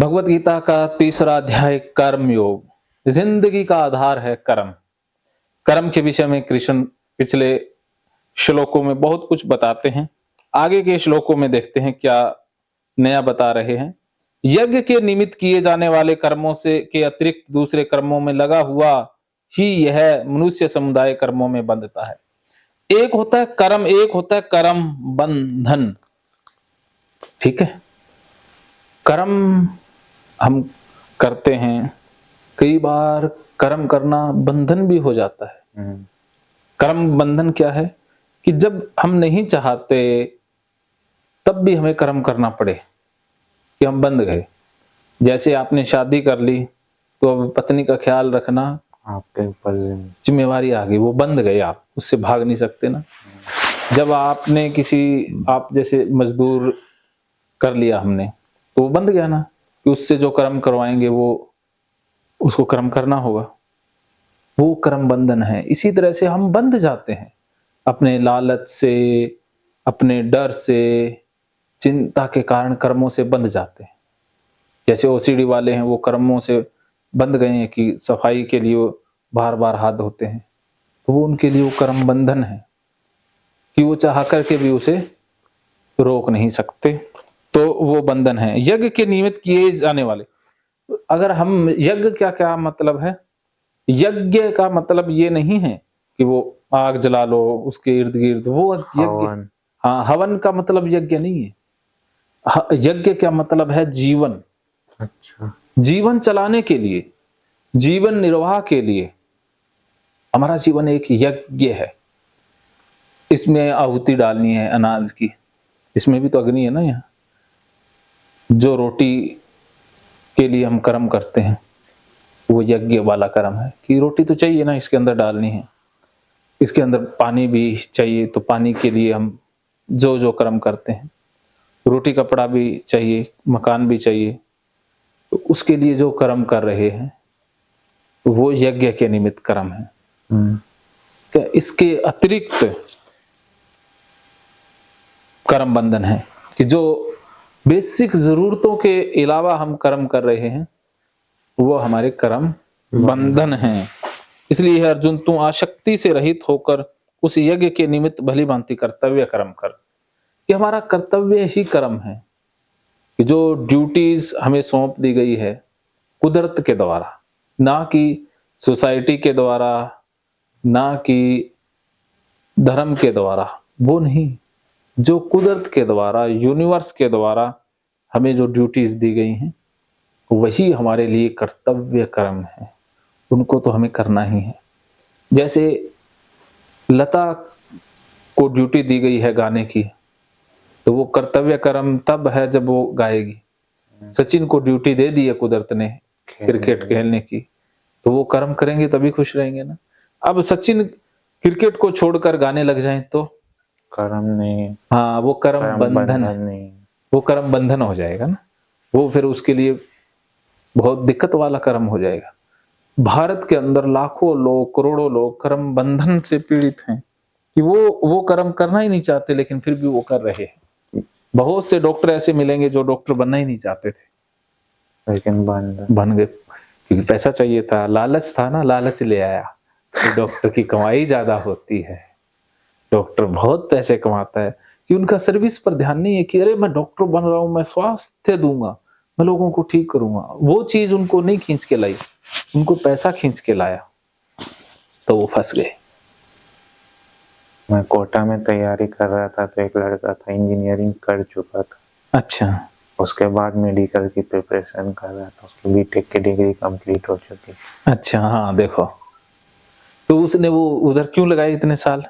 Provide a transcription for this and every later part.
भगवत गीता का तीसरा अध्याय कर्म योग। जिंदगी का आधार है कर्म। कर्म के विषय में कृष्ण पिछले श्लोकों में बहुत कुछ बताते हैं। आगे के श्लोकों में देखते हैं क्या नया बता रहे हैं। यज्ञ के निमित्त किए जाने वाले कर्मों से के अतिरिक्त दूसरे कर्मों में लगा हुआ ही यह मनुष्य समुदाय कर्मों में बंधता है। एक होता है कर्म, एक होता है कर्म बंधन। ठीक है, कर्म हम करते हैं, कई बार कर्म करना बंधन भी हो जाता है। कर्म बंधन क्या है कि जब हम नहीं चाहते तब भी हमें कर्म करना पड़े कि हम बंध गए। जैसे आपने शादी कर ली तो अब पत्नी का ख्याल रखना आपके ऊपर जिम्मेवारी आ गई, वो बंध गए, आप उससे भाग नहीं सकते ना। जब आपने आप जैसे मजदूर कर लिया हमने, तो वो बंध गया ना कि उससे जो कर्म करवाएंगे वो उसको कर्म करना होगा। वो कर्म बंधन है। इसी तरह से हम बंध जाते हैं अपने लालच से, अपने डर से, चिंता के कारण कर्मों से बंध जाते हैं। जैसे ओसीडी वाले हैं, वो कर्मों से बंध गए हैं कि सफाई के लिए बार बार हाथ धोते हैं, तो वो उनके लिए वो कर्म बंधन है कि वो चाह करके भी उसे रोक नहीं सकते, तो वो बंधन है। यज्ञ के निमित्त किए जाने वाले, अगर हम यज्ञ क्या मतलब है, यज्ञ का मतलब ये नहीं है कि वो आग जला लो उसके इर्द गिर्द, वो यज्ञ। हाँ, हवन का मतलब यज्ञ नहीं है। यज्ञ क्या मतलब है, जीवन। अच्छा, जीवन चलाने के लिए, जीवन निर्वाह के लिए हमारा जीवन एक यज्ञ है। इसमें आहुति डालनी है अनाज की, इसमें भी तो अग्नि है ना। यहाँ जो रोटी के लिए हम कर्म करते हैं वो यज्ञ वाला कर्म है कि रोटी तो चाहिए ना, इसके अंदर डालनी है, इसके अंदर पानी भी चाहिए, तो पानी के लिए हम जो जो कर्म करते हैं, रोटी कपड़ा भी चाहिए, मकान भी चाहिए, तो उसके लिए जो कर्म कर रहे हैं वो यज्ञ के निमित्त कर्म है। क्या इसके अतिरिक्त कर्म बंधन है कि जो बेसिक जरूरतों के अलावा हम कर्म कर रहे हैं वो हमारे कर्म बंधन है। इसलिए अर्जुन, तू आसक्ति से रहित होकर उस यज्ञ के निमित्त भली भांति कर्तव्य कर्म कर। कि हमारा कर्तव्य ही कर्म है कि जो ड्यूटीज हमें सौंप दी गई है कुदरत के द्वारा, ना कि सोसाइटी के द्वारा, ना कि धर्म के द्वारा, वो नहीं, जो कुदरत के द्वारा, यूनिवर्स के द्वारा हमें जो ड्यूटीज दी गई हैं वही हमारे लिए कर्तव्य कर्म है। उनको तो हमें करना ही है। जैसे लता को ड्यूटी दी गई है गाने की, तो वो कर्तव्य कर्म तब है जब वो गाएगी। सचिन को ड्यूटी दे दी है कुदरत ने क्रिकेट खेलने की, तो वो कर्म करेंगे तभी खुश रहेंगे ना। अब सचिन क्रिकेट को छोड़कर गाने लग जाएं तो कर्म नहीं। हाँ, वो कर्म बंधन नहीं, वो कर्म बंधन हो जाएगा ना। वो फिर उसके लिए बहुत दिक्कत वाला कर्म हो जाएगा। भारत के अंदर लाखों लोग, करोड़ों लोग कर्म बंधन से पीड़ित हैं कि वो कर्म करना ही नहीं चाहते, लेकिन फिर भी वो कर रहे हैं। बहुत से डॉक्टर ऐसे मिलेंगे जो डॉक्टर बनना ही नहीं चाहते थे, लेकिन बन गए क्योंकि पैसा चाहिए था, लालच था ना, लालच ले आया। तो डॉक्टर की कमाई ज्यादा होती है, डॉक्टर बहुत पैसे कमाता है कि उनका सर्विस पर ध्यान नहीं है कि अरे मैं डॉक्टर बन रहा हूं, मैं स्वास्थ्य दूंगा, मैं लोगों को ठीक करूंगा। वो चीज उनको नहीं खींच के लाई, उनको पैसा खींच के लाया, तो वो फंस गए। मैं कोटा में तैयारी कर रहा था तो एक लड़का था, इंजीनियरिंग कर चुका था। अच्छा, उसके बाद मेडिकल की प्रिपरेशन कर रहा था, उसकी बीटेक की डिग्री कंप्लीट हो चुकी। अच्छा, हाँ देखो, तो उसने वो उधर क्यों लगाए इतने साल?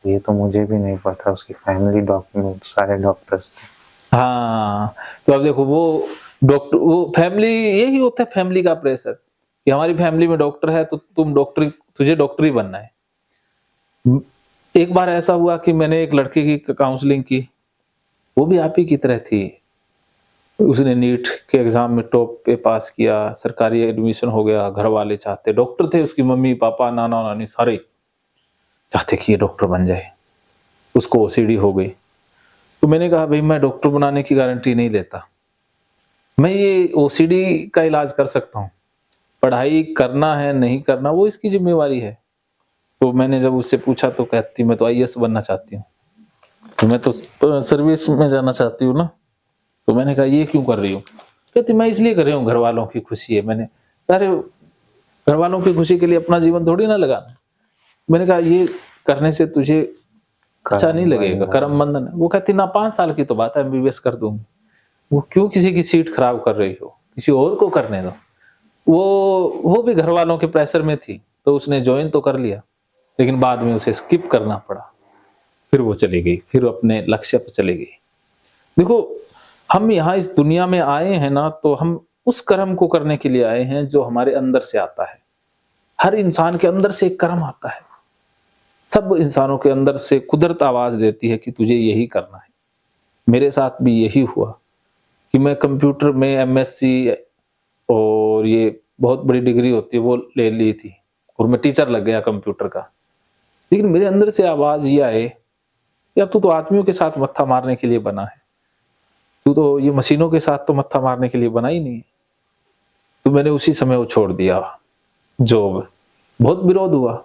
ये तो मुझे भी नहीं पता। उसकी फैमिली डॉक्टर, सारे डॉक्टर्स थे। हाँ, तो अब देखो वो डॉक्टर, वो फैमिली, यही होता है फैमिली का प्रेशर कि हमारी फैमिली में डॉक्टर है तो तुझे डॉक्टर ही बनना है। एक बार ऐसा हुआ कि मैंने एक लड़के की काउंसलिंग की, वो भी आप ही की तरह थी। उसने नीट के एग्जाम में टॉप पे पास किया, सरकारी एडमिशन हो गया, घर वाले चाहते, डॉक्टर थे उसकी मम्मी पापा नाना नानी सारे चाहते कि ये डॉक्टर बन जाए। उसको ओसीडी हो गई। तो मैंने कहा भाई मैं डॉक्टर बनाने की गारंटी नहीं लेता, मैं ये ओसीडी का इलाज कर सकता हूँ, पढ़ाई करना है नहीं करना वो इसकी जिम्मेवारी है। तो मैंने जब उससे पूछा तो कहती मैं तो आईएएस बनना चाहती हूँ, तो मैं तो सर्विस में जाना चाहती हूँ ना। तो मैंने कहा ये क्यों कर रही हूँ? कहती मैं इसलिए कर रही हूँ, घर वालों की खुशी है। मैंने कहा अरे घर वालों की खुशी के लिए अपना जीवन थोड़ी ना लगाना। मैंने कहा ये करने से तुझे अच्छा नहीं लगेगा, कर्म बंधन है। वो कहती ना 5 साल की तो बात है, एमबीबीएस कर दूंगी। वो क्यों किसी की सीट खराब कर रही हो, किसी और को करने दो। वो भी घर वालों के प्रेशर में थी, तो उसने ज्वाइन तो कर लिया, लेकिन बाद में उसे स्किप करना पड़ा। फिर वो चली गई, फिर अपने लक्ष्य पर चली गई। देखो हम यहाँ इस दुनिया में आए हैं ना, तो हम उस कर्म को करने के लिए आए हैं जो हमारे अंदर से आता है। हर इंसान के अंदर से एक कर्म आता है। सब इंसानों के अंदर से कुदरत आवाज देती है कि तुझे यही करना है। मेरे साथ भी यही हुआ कि मैं कंप्यूटर में एमएससी और ये बहुत बड़ी डिग्री होती है वो ले ली थी, और मैं टीचर लग गया कंप्यूटर का। लेकिन मेरे अंदर से आवाज ये आए, यार तू तो आदमियों के साथ मत्था मारने के लिए बना है, तू तो ये मशीनों के साथ तो मत्था मारने के लिए बना ही नहीं। तो मैंने उसी समय वो छोड़ दिया जॉब। बहुत विरोध हुआ,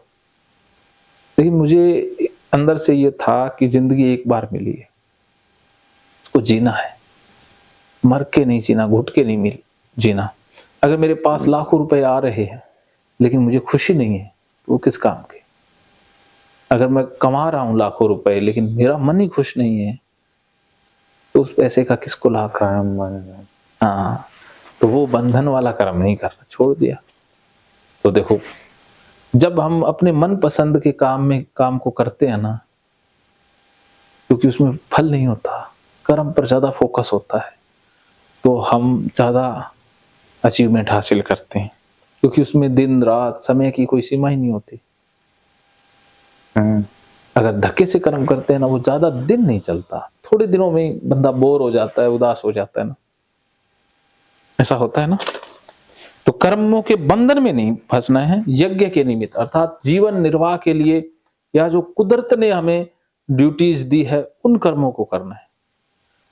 लेकिन मुझे अंदर से ये था कि जिंदगी एक बार मिली है, उसको जीना है, मर के नहीं जीना, घुट के नहीं मिल जीना। अगर मेरे पास लाखों रुपए आ रहे हैं लेकिन मुझे खुशी नहीं है तो वो किस काम के? अगर मैं कमा रहा हूं लाखों रुपए लेकिन मेरा मन ही खुश नहीं है तो उस पैसे का किसको लाभ? कर्म बंधन। हाँ, तो वो बंधन वाला कर्म नहीं करना, छोड़ दिया। तो देखो जब हम अपने मन पसंद के काम को करते हैं ना, क्योंकि उसमें फल नहीं होता, कर्म पर ज्यादा फोकस होता है, तो हम ज्यादा अचीवमेंट हासिल करते हैं, क्योंकि उसमें दिन रात समय की कोई सीमा ही नहीं होती। अगर धक्के से कर्म करते हैं ना, वो ज्यादा दिन नहीं चलता, थोड़े दिनों में बंदा बोर हो जाता है, उदास हो जाता है ना, ऐसा होता है ना। तो कर्मों के बंधन में नहीं फंसना है, यज्ञ के निमित्त अर्थात जीवन निर्वाह के लिए या जो कुदरत ने हमें ड्यूटीज दी है उन कर्मों को करना है।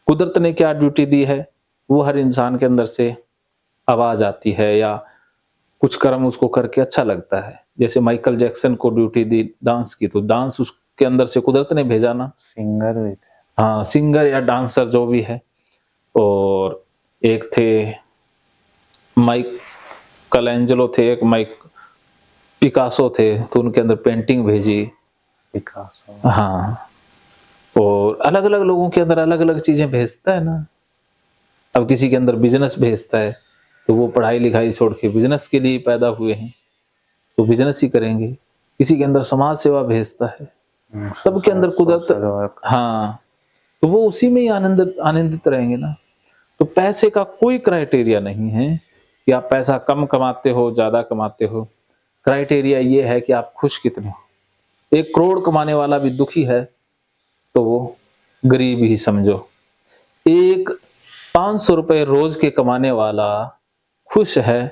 कुदरत ने क्या ड्यूटी दी है वो हर इंसान के अंदर से आवाज आती है, या कुछ कर्म उसको करके अच्छा लगता है। जैसे माइकल जैक्सन को ड्यूटी दी डांस की, तो डांस उसके अंदर से कुदरत ने भेजा ना। सिंगर भी थे। हाँ, सिंगर या डांसर जो भी है। और एक थे माइकल एंजेलो थे, एक पिकासो थे, तो उनके अंदर पेंटिंग भेजी। पिकासो। हाँ, और अलग अलग लोगों के अंदर अलग अलग चीजें भेजता है ना। अब किसी के अंदर बिजनेस भेजता है, तो वो पढ़ाई लिखाई छोड़ के बिजनेस के लिए पैदा हुए हैं तो बिजनेस ही करेंगे। किसी के अंदर समाज सेवा भेजता है, सबके अंदर कुदरत, हाँ, तो वो उसी में ही आनंदित रहेंगे ना। तो पैसे का कोई क्राइटेरिया नहीं है कि आप पैसा कम कमाते हो ज्यादा कमाते हो। क्राइटेरिया ये है कि आप खुश कितने हो। 1 करोड़ कमाने वाला भी दुखी है तो वो गरीब ही समझो। एक 500 रुपए रोज के कमाने वाला खुश है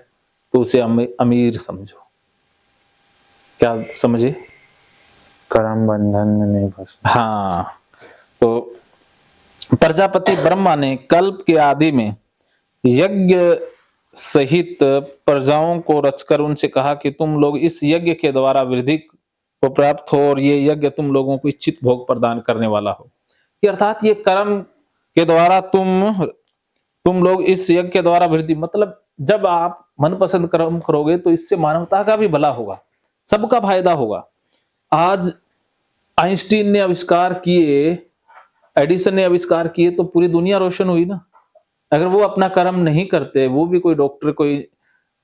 तो उसे अमीर समझो। क्या समझे? कर्म बंधन में नहीं फंसना। हाँ, तो प्रजापति ब्रह्मा ने कल्प के आदि में यज्ञ सहित प्रजाओं को रचकर उनसे कहा कि तुम लोग इस यज्ञ के द्वारा वृद्धि को प्राप्त हो, और ये यज्ञ तुम लोगों को इच्छित भोग प्रदान करने वाला हो। कि अर्थात ये कर्म के द्वारा तुम लोग इस यज्ञ के द्वारा वृद्धि, मतलब जब आप मनपसंद कर्म करोगे तो इससे मानवता का भी भला होगा, सबका फायदा होगा। आज आइंस्टीन ने आविष्कार किए, एडिसन ने आविष्कार किए, तो पूरी दुनिया रोशन हुई ना। अगर वो अपना कर्म नहीं करते, वो भी कोई डॉक्टर कोई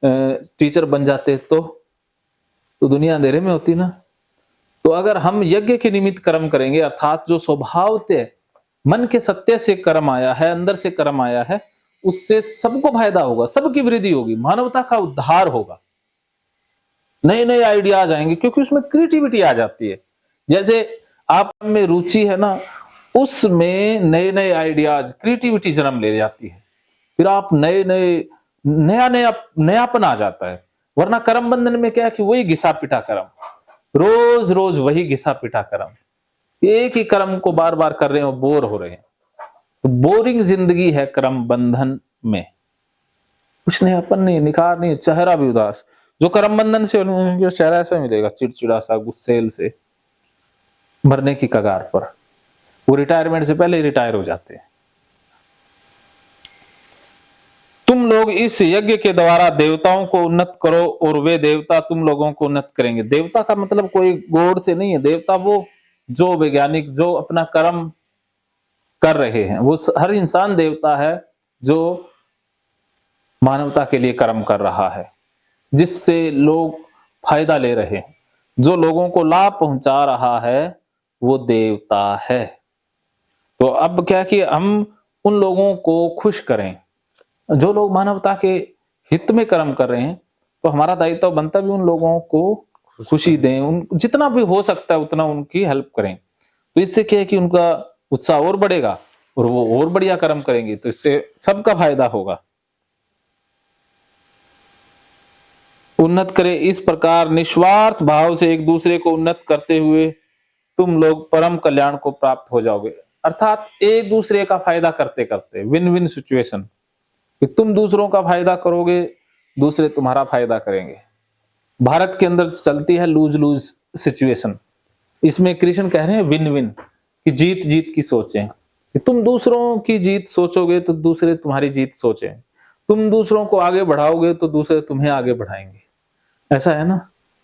टीचर बन जाते तो दुनिया अंधेरे में होती ना। तो अगर हम यज्ञ के निमित्त कर्म करेंगे, अर्थात जो स्वभावतः मन के सत्य से कर्म आया है, अंदर से कर्म आया है, उससे सबको फायदा होगा, सबकी वृद्धि होगी, मानवता का उद्धार होगा, नए नए आइडियाज आएंगे, क्योंकि उसमें क्रिएटिविटी आ जाती है। जैसे आप में रुचि है ना, उसमें नए नए आइडियाज, क्रिएटिविटी जन्म ले जाती है, फिर आप नयापन आ जाता है। वरना कर्म बंधन में क्या है कि वही घिसा पिटा कर्म, रोज रोज वही घिसा पिटा कर्म, एक ही कर्म को बार बार कर रहे हो, बोर हो रहे हैं। तो बोरिंग जिंदगी है कर्म बंधन में। कुछ नहीं, अपन नहीं, निखार नहीं, चेहरा भी उदास। जो कर्म बंधन से उनका चेहरा ऐसा मिलेगा, चिड़चिड़ा सा, गुस्सेल से, मरने की कगार पर। वो रिटायरमेंट से पहले ही रिटायर हो जाते हैं। तुम लोग इस यज्ञ के द्वारा देवताओं को उन्नत करो और वे देवता तुम लोगों को उन्नत करेंगे। देवता का मतलब कोई गॉड से नहीं है। देवता वो जो वैज्ञानिक जो अपना कर्म कर रहे हैं, वो हर इंसान देवता है जो मानवता के लिए कर्म कर रहा है, जिससे लोग फायदा ले रहे हैं। जो लोगों को लाभ पहुंचा रहा है वो देवता है। तो अब क्या कि हम उन लोगों को खुश करें जो लोग मानवता के हित में कर्म कर रहे हैं। तो हमारा दायित्व बनता भी उन लोगों को खुशी दें, उन जितना भी हो सकता है उतना उनकी हेल्प करें। तो इससे क्या है कि उनका उत्साह और बढ़ेगा और वो और बढ़िया कर्म करेंगे, तो इससे सबका फायदा होगा। उन्नत करे, इस प्रकार निस्वार्थ भाव से एक दूसरे को उन्नत करते हुए तुम लोग परम कल्याण को प्राप्त हो जाओगे। अर्थात एक दूसरे का फायदा करते करते, विन विन सिचुएशन, कि तुम दूसरों का फायदा करोगे, दूसरे तुम्हारा फायदा करेंगे। भारत के अंदर चलती है लूज लूज सिचुएशन। इसमें कृष्ण कह रहे हैं विन विन, कि जीत जीत की सोचें, कि तुम दूसरों की जीत सोचोगे तो दूसरे तुम्हारी जीत सोचें। तुम दूसरों को आगे बढ़ाओगे तो दूसरे तुम्हें आगे बढ़ाएंगे। ऐसा है ना,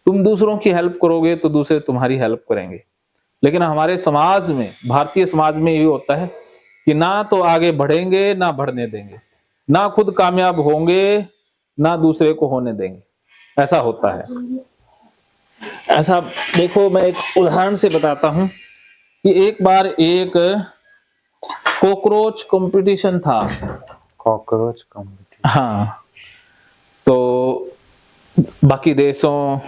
तुम दूसरों की हेल्प करोगे तो दूसरे तुम्हारी हेल्प करेंगे। लेकिन हमारे समाज में, भारतीय समाज में ये होता है कि ना तो आगे बढ़ेंगे ना बढ़ने देंगे, ना खुद कामयाब होंगे ना दूसरे को होने देंगे। ऐसा होता है। ऐसा देखो, मैं एक उदाहरण से बताता हूं कि एक बार एक कॉकरोच कंपटीशन था। Cockroach competition? हाँ, तो बाकी देशों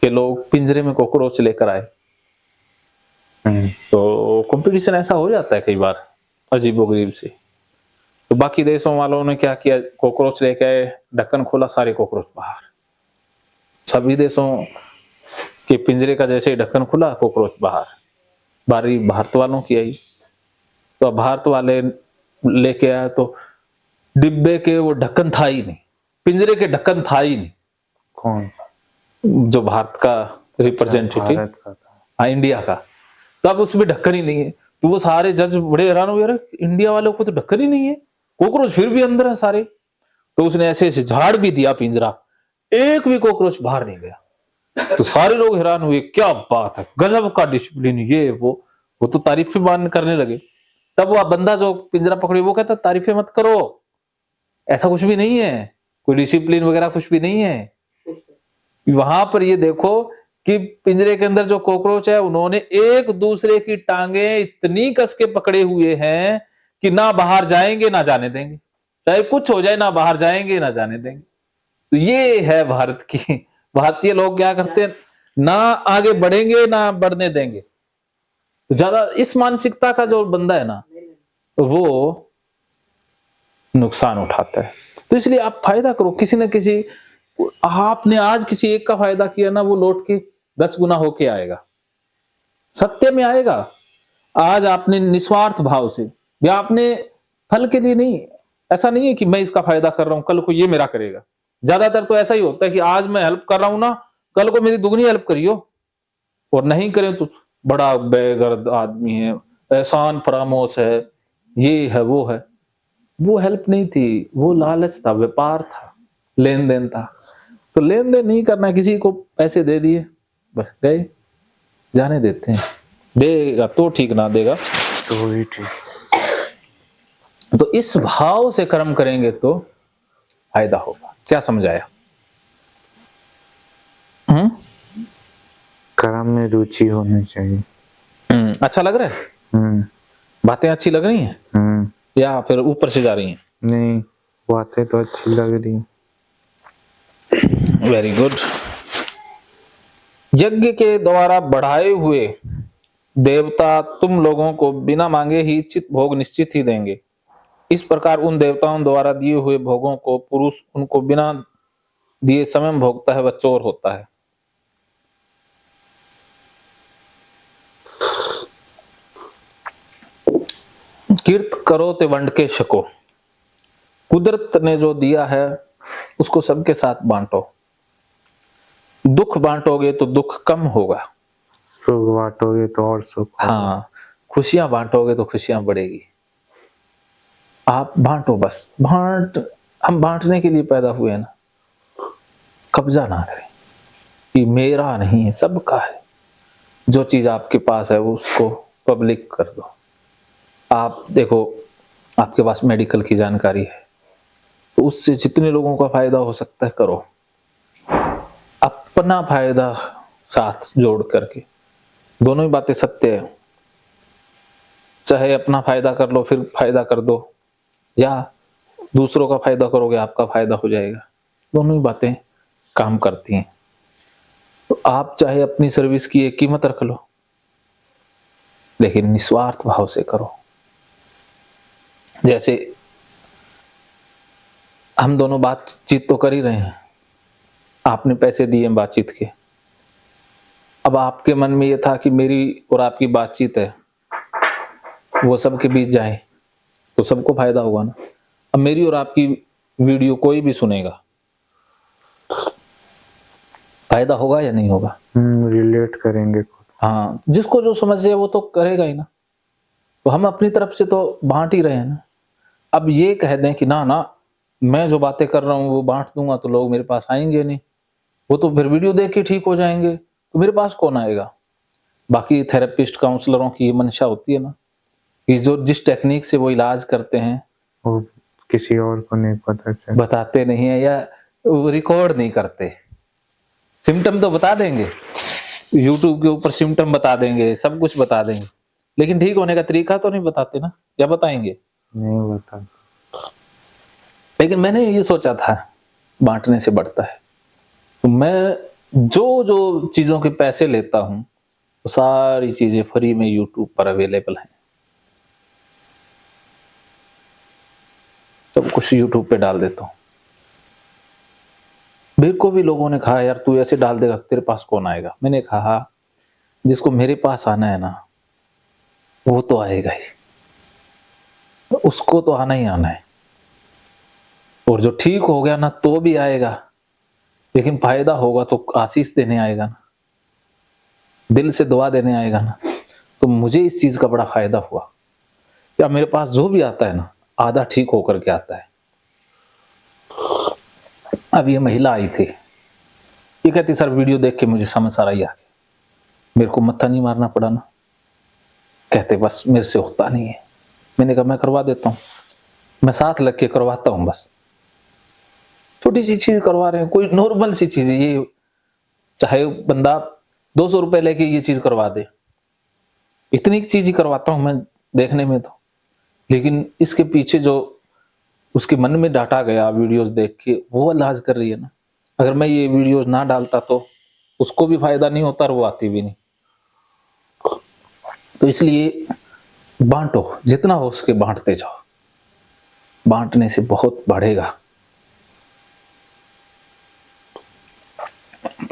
के लोग पिंजरे में कॉकरोच लेकर आए। तो कंपटीशन ऐसा हो जाता है कई बार अजीबोगरीब से। तो बाकी देशों वालों ने क्या किया, कॉकरोच लेके आए, ढक्कन खोला, सारे कॉकरोच बाहर। सभी देशों के पिंजरे का जैसे ही ढक्कन खुला, कॉकरोच बाहर। बारी भारत वालों की आई। तो अब भारत वाले लेके आए तो डिब्बे के वो ढक्कन था ही नहीं, पिंजरे के ढक्कन था ही नहीं। कौन? जो भारत का रिप्रेजेंटेटिव, हाँ, इंडिया का। तब उसमें ढक्कन ही नहीं है। तो वो सारे जज बड़े हैरान हुए, यार इंडिया वालों को तो ढक्कन ही नहीं है, कॉकरोच फिर भी अंदर है सारे। तो उसने ऐसे ऐसे झाड़ भी दिया पिंजरा, एक भी कॉकरोच बाहर नहीं गया। तो सारे लोग हैरान हुए, क्या बात है, गजब का डिसिप्लिन, ये वो तो तारीफें मान करने लगे। तब वह बंदा जो पिंजरा पकड़े वो कहता, तारीफें मत करो, ऐसा कुछ भी नहीं है, कोई डिसिप्लिन वगैरह कुछ भी नहीं है। वहां पर ये देखो कि पिंजरे के अंदर जो कॉकरोच है, उन्होंने एक दूसरे की टांगे इतनी कस के पकड़े हुए हैं कि ना बाहर जाएंगे ना जाने देंगे, चाहे कुछ हो जाए, ना बाहर जाएंगे ना जाने देंगे। तो ये है भारत की। भारतीय लोग क्या करते हैं, ना आगे बढ़ेंगे ना बढ़ने देंगे। तो ज्यादा इस मानसिकता का जो बंदा है ना, वो नुकसान उठाता है। तो इसलिए आप फायदा करो, किसी न किसी, आपने आज किसी एक का फायदा किया ना, वो लौट के 10 गुना होके आएगा, सत्य में आएगा। आज आपने निस्वार्थ भाव से, या आपने फल के लिए नहीं, ऐसा नहीं है कि मैं इसका फायदा कर रहा हूं कल को ये मेरा करेगा। ज्यादातर तो ऐसा ही होता है कि आज मैं हेल्प कर रहा हूं ना, कल को मेरी दुगनी हेल्प करियो, और नहीं करें तो बड़ा बेगर्द आदमी है, एहसान फरामोश है, ये है वो है। वो हेल्प नहीं थी, वो लालच था, व्यापार था, लेन देन था। तो लेन देन नहीं करना, किसी को पैसे दे दिए, बस गए, जाने देते हैं। देगा तो ठीक, ना देगा तो ही ठीक। तो इस भाव से कर्म करेंगे तो फायदा होगा। क्या समझाया? कर्म में रुचि होनी चाहिए। अच्छा लग रहा है? बातें अच्छी लग रही हैं या फिर ऊपर से जा रही हैं? नहीं, बातें तो अच्छी लग रही हैं। Very good. यज्ञ के द्वारा बढ़ाए हुए देवता तुम लोगों को बिना मांगे ही इच्छित भोग निश्चित ही देंगे। इस प्रकार उन देवताओं द्वारा दिए हुए भोगों को पुरुष उनको बिना दिए स्वयं भोगता है, वह चोर होता है। कीर्त करो ते वंड के शको। कुदरत ने जो दिया है उसको सबके साथ बांटो। दुख बांटोगे तो दुख कम होगा। सुख बांटोगे तो और सुख होगा। हाँ, खुशियां बांटोगे तो खुशियां बढ़ेगी। आप बांटो बस। हम बांटने के लिए पैदा हुए हैं ना। कब्जा ना करें कि मेरा नहीं है, सबका है। जो चीज आपके पास है वो उसको पब्लिक कर दो। आप देखो, आपके पास मेडिकल की जानकारी है तो उससे जितने लोगों का फायदा हो सकता है करो। अपना फायदा साथ जोड़ करके, दोनों ही बातें सत्य है। चाहे अपना फायदा कर लो फिर फायदा कर दो, या दूसरों का फायदा करोगे आपका फायदा हो जाएगा। दोनों ही बातें काम करती हैं। तो आप चाहे अपनी सर्विस की एक कीमत रख लो, लेकिन निस्वार्थ भाव से करो। जैसे हम दोनों बातचीत तो कर ही रहे हैं, आपने पैसे दिए बातचीत के। अब आपके मन में ये था कि मेरी और आपकी बातचीत है वो सबके बीच जाए तो सबको फायदा होगा ना। अब मेरी और आपकी वीडियो कोई भी सुनेगा, फायदा होगा या नहीं होगा? रिलेट करेंगे। हाँ, जिसको जो समझे वो तो करेगा ही ना। तो हम अपनी तरफ से तो बांट ही रहे हैं ना। अब ये कह दें कि ना ना मैं जो बातें कर रहा हूँ वो बांट दूंगा तो लोग मेरे पास आएंगे नहीं, वो तो फिर वीडियो देख के ठीक हो जाएंगे, तो मेरे पास कौन आएगा? बाकी थेरेपिस्ट काउंसलरों की मंशा होती है ना कि जो जिस टेक्निक से वो इलाज करते हैं वो किसी और को नहीं पता चल, बताते नहीं है या वो रिकॉर्ड नहीं करते। सिम्टम तो बता देंगे, यूट्यूब के ऊपर सिम्टम बता देंगे, सब कुछ बता देंगे, लेकिन ठीक होने का तरीका तो नहीं बताते ना, या बताएंगे? नहीं बता। लेकिन मैंने ये सोचा था बांटने से बढ़ता है, तो मैं जो जो चीजों के पैसे लेता हूं वो सारी चीजें फ्री में यूट्यूब पर अवेलेबल हैं। सब कुछ यूट्यूब पे डाल देता हूं। मेरे को भी लोगों ने कहा यार तू ऐसे डाल देगा तो तेरे पास कौन आएगा? मैंने कहा जिसको मेरे पास आना है ना वो तो आएगा ही, उसको तो आना ही आना है। और जो ठीक हो गया ना तो भी आएगा, लेकिन फायदा होगा तो आशीष देने आएगा ना, दिल से दुआ देने आएगा ना। तो मुझे इस चीज का बड़ा फायदा हुआ। या मेरे पास जो भी आता है ना आधा ठीक होकर के आता है। अब ये महिला आई थी, ये कहती सर वीडियो देख के मुझे समझ आ रही है, मेरे को मत्था नहीं मारना पड़ा ना। कहते बस मेरे से होता नहीं है। मैंने कहा मैं करवा देता हूँ, मैं साथ लग के करवाता हूँ। बस छोटी सी चीज करवा रहे हैं, कोई नॉर्मल सी चीज है ये। चाहे बंदा 200 रुपए लेके ये चीज करवा दे, इतनी चीज ही करवाता हूं मैं देखने में तो। लेकिन इसके पीछे जो उसके मन में डाटा गया वीडियोस देख के, वो इलाज कर रही है ना। अगर मैं ये वीडियोस ना डालता तो उसको भी फायदा नहीं होता और वो आती भी नहीं। तो इसलिए बांटो, जितना हो उसके बांटते जाओ। बांटने से बहुत बढ़ेगा।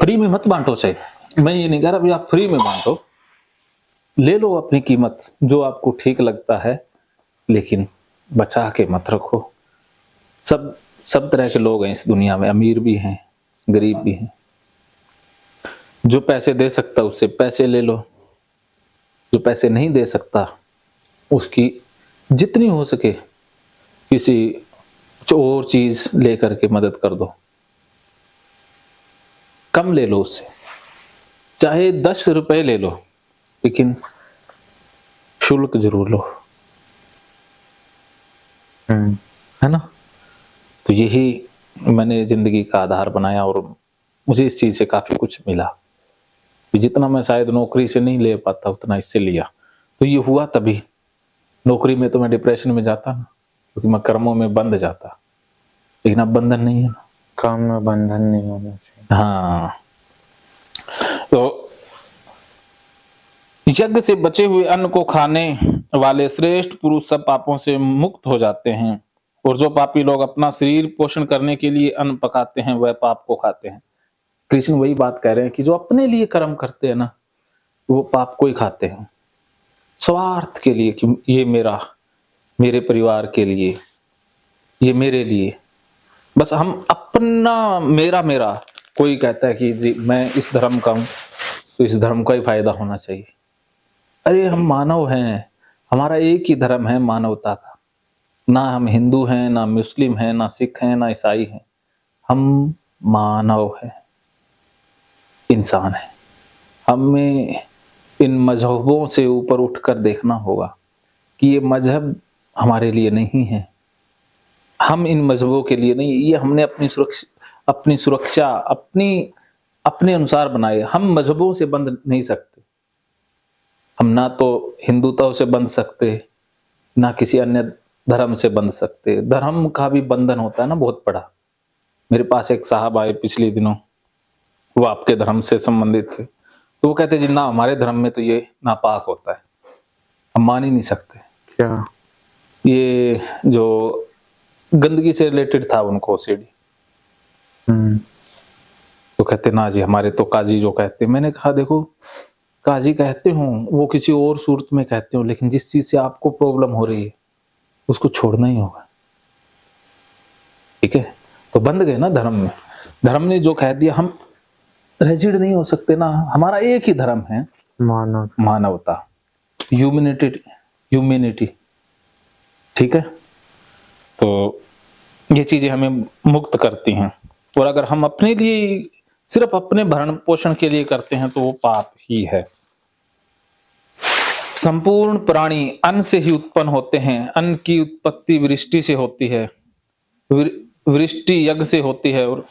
फ्री में मत बांटो। से मैं ये नहीं कह रहा भी आप फ्री में बांटो, ले लो अपनी कीमत जो आपको ठीक लगता है, लेकिन बचा के मत रखो। सब तरह के लोग हैं इस दुनिया में, अमीर भी हैं गरीब भी हैं। जो पैसे दे सकता उससे पैसे ले लो, जो पैसे नहीं दे सकता उसकी जितनी हो सके किसी और चीज लेकर के मदद कर दो। कम ले लो उससे, चाहे 10 रुपए ले लो, लेकिन शुल्क जरूर लो, है ना। तो यही मैंने जिंदगी का आधार बनाया और मुझे इस चीज से काफी कुछ मिला। जितना मैं शायद नौकरी से नहीं ले पाता उतना इससे लिया। तो ये हुआ तभी। नौकरी में तो मैं डिप्रेशन में जाता ना, क्योंकि मैं कर्मों में बंध जाता, लेकिन अब बंधन नहीं है ना। काम में बंधन नहीं होना चाहिए। हाँ, तो यज्ञ से बचे हुए अन्न को खाने वाले श्रेष्ठ पुरुष सब पापों से मुक्त हो जाते हैं, और जो पापी लोग अपना शरीर पोषण करने के लिए अन्न पकाते हैं वह पाप को खाते हैं। कृष्ण वही बात कह रहे हैं कि जो अपने लिए कर्म करते हैं ना वो पाप को ही खाते हैं। स्वार्थ के लिए कि ये मेरे परिवार के लिए, ये मेरे लिए, बस हम अपना मेरा मेरा, कोई कहता है कि जी मैं इस धर्म का हूं तो इस धर्म का ही फायदा होना चाहिए। अरे हम मानव हैं, हमारा एक ही धर्म है मानवता का। ना हम हिंदू हैं, ना मुस्लिम हैं, ना सिख हैं, ना ईसाई हैं, हम मानव हैं, इंसान हैं। हमें इन मजहबों से ऊपर उठकर देखना होगा कि ये मजहब हमारे लिए नहीं है, हम इन मजहबों के लिए नहीं, ये हमने अपनी सुरक्षा अपने अनुसार बनाए। हम मजहबों से बंध नहीं सकते, हम ना तो हिंदुत्व से बंध सकते, ना किसी अन्य धर्म से बंध सकते। धर्म का भी बंधन होता है ना बहुत बड़ा। मेरे पास एक साहब आए पिछले दिनों, वो आपके धर्म से संबंधित थे, तो वो कहते जी ना हमारे धर्म में तो ये नापाक होता है, हम मान ही नहीं सकते। क्या? ये जो गंदगी से रिलेटेड था उनको सीढ़ी, तो कहते ना जी हमारे तो काजी जो कहते। मैंने कहा देखो काजी कहते हो वो किसी और सूरत में कहते हो, लेकिन जिस चीज से आपको प्रॉब्लम हो रही है उसको छोड़ना ही होगा, ठीक है। तो बंध गए ना धर्म में, धर्म ने जो कह दिया हम रिजिड नहीं हो सकते ना। हमारा एक ही धर्म है, मानवता, ह्यूमैनिटी, ठीक है। तो ये चीजें हमें मुक्त करती हैं, और अगर हम अपने लिए सिर्फ अपने भरण पोषण के लिए करते हैं तो वो पाप ही है। संपूर्ण प्राणी अन्न से ही उत्पन्न होते हैं, अन्न की उत्पत्ति वृष्टि से होती है, वृष्टि यज्ञ से होती है, और